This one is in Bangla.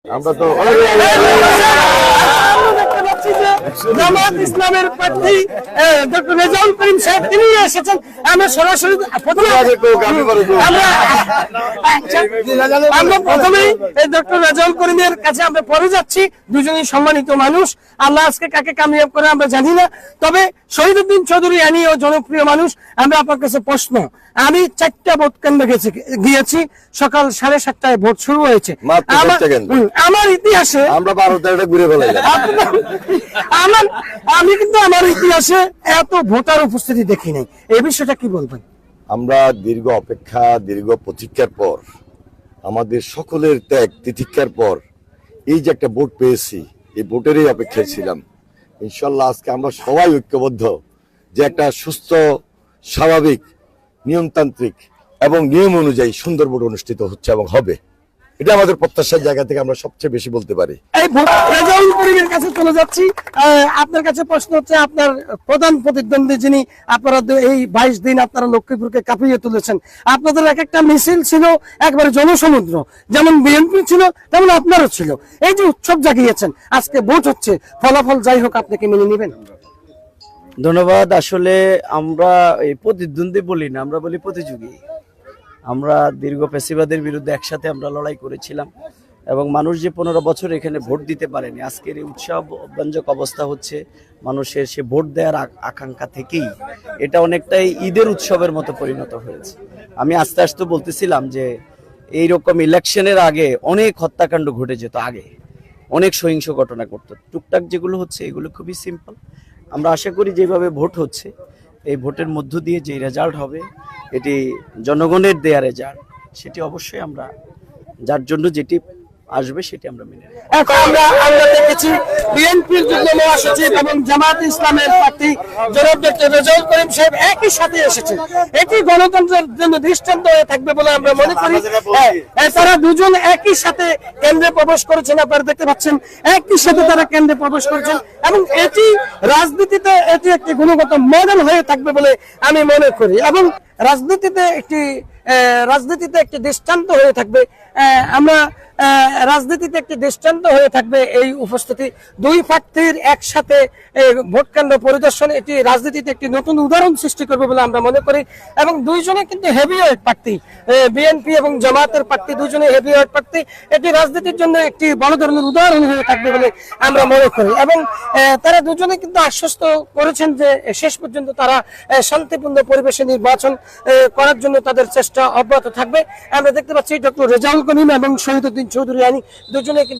আমরা তো জামাত ইসলামের প্রার্থী ডক্টর রেজাউল করিম সাহেব তিনি এসেছেন। আমরা সরাসরি আমরা প্রথমেই ডক্টর রেজাউল করিমের কাছে আমরা পরে যাচ্ছি। দুজনেই সম্মানিত মানুষ, আল্লাহ আজকে কাকে কামিয়াব করে আমরা জানি না, তবে শহীদুদ্দিন চৌধুরী আনি ও জনপ্রিয় মানুষ। আমরা আপনার কাছে প্রশ্ন, আমি 4টা ভোট কেন্দ্রে গিয়েছি, সকাল 7:30টায় ভোট শুরু হয়েছে। আমার ইতিহাসে আমরা 12-13টা ঘুরে ফেলাই আমি কিন্তু আমার ইতিহাসে এত ভোটার উপস্থিতি দেখি নাই। এই বিষয়টা কি বলবেন? আমরা দীর্ঘ অপেক্ষা, দীর্ঘ প্রতীক্ষার পর, আমাদের সকলের ত্যাগ তিতিক্ষার পর এই যে একটা ভোট পেয়েছি, এই ভোটেরই অপেক্ষায় ছিলাম। ইনশাল্লাহ আজকে আমরা সবাই ঐক্যবদ্ধ যে একটা সুস্থ, স্বাভাবিক, নিয়মতান্ত্রিক এবং নিয়ম অনুযায়ী সুন্দর ভোট অনুষ্ঠিত হচ্ছে এবং হবে। এটা আমাদের প্রত্যাশার জায়গা থেকে আমরা সবচেয়ে বেশি বলতে পারি। এই রেজাউল করিমের কাছে চলে যাচ্ছি। আপনার কাছে প্রশ্ন হচ্ছে, আপনার প্রধান প্রতিদ্বন্দ্বী যিনি, আপনারা এই 22 দিন আপনারা লক্ষ্মীপুরকে কাঁপিয়ে তুলেছেন, আপনাদের এক একটা মিছিল ছিল একবারে জনসমুদ্র, যেমন বিএনপি ছিল তেমন আপনারও ছিল। এই যে উৎসব জাগিয়েছেন, আজকে ভোট হচ্ছে, ফলাফল যাই হোক আপনি কি মেনে নেবেন? ধন্যবাদ। আসলে আমরা এই প্রতিদ্বন্দ্বী বলি না, আমরা বলি প্রতিযোগী। আমরা দীর্ঘ ফ্যাসিবাদের বিরুদ্ধে একসাথে আমরা লড়াই করেছিলাম এবং মানুষ যে 15 বছর এখানে ভোট দিতে পারেনি, আজকের এই উৎসবব্যঞ্জক অবস্থা হচ্ছে মানুষের সে ভোট দেওয়ার আকাঙ্ক্ষা থেকেই এটা অনেকটাই ঈদের উৎসবের মতো পরিণত হয়েছে। আমি আস্তে আস্তে বলতেছিলাম যে এইরকম ইলেকশনের আগে অনেক হত্যাকাণ্ড ঘটে যেত, আগে অনেক সহিংস ঘটনা ঘটতো। টুকটাক যেগুলো হচ্ছে এগুলো খুবই সিম্পল। আমরা আশা করি যেভাবে ভোট হচ্ছে, এই ভোটের মধ্য দিয়ে যে রেজাল্ট হবে এটি জনগণের দেয়া রেজাল্ট, সেটি অবশ্যই আমরা যার জন্য যেটি আসবে সেটি আমরা মেনে নেব। এখন আমরা দেখেছি বিএনপির যুগ্ম মহাসচিব এবং জামাত ইসলামের প্রার্থী জনাব ডক্টর রেজাউল করিম সাহেব একই সাথে এসেছেন। এটি গণতন্ত্রের জন্য দৃষ্টান্ত হয়ে থাকবে বলে আমরা মনে করি। তারা দুজন একই সাথে কেন্দ্রে প্রবেশ করেছেন, আপনারা দেখতে পাচ্ছেন একই সাথে তারা কেন্দ্রে প্রবেশ করেছেন এবং এটি রাজনীতিতে এটি একটি গুণগত মডেল হয়ে থাকবে বলে আমি মনে করি এবং রাজনীতিতে একটি দৃষ্টান্ত হয়ে থাকবে। আমরা রাজনীতিতে একটি দৃষ্টান্ত হয়ে থাকবে এই উপস্থিতি। দুই প্রার্থীর একসাথে ভোট কেন্দ্র পরিদর্শন, এটি রাজনীতিতে একটি নতুন উদাহরণ সৃষ্টি করবে বলে আমরা মনে করি এবং দুইজনে কিন্তু হেভিওয়েট প্রার্থী, বিএনপি এবং জামাতের প্রার্থী দুইজনে হেভিওয়েট প্রার্থী। এটি রাজনীতির জন্য একটি বড় ধরনের উদাহরণ হয়ে থাকবে বলে আমরা মনে করি এবং তারা দুজনে কিন্তু আশ্বস্ত করেছেন যে শেষ পর্যন্ত তারা শান্তিপূর্ণ পরিবেশে নির্বাচন করার জন্য তাদের চেষ্টা অব্যাহত থাকবে। আমরা দেখতে পাচ্ছি ডক্টর রেজাউল করিম এবং শহীদুদ্দিন চৌধুরী আনি দুজনে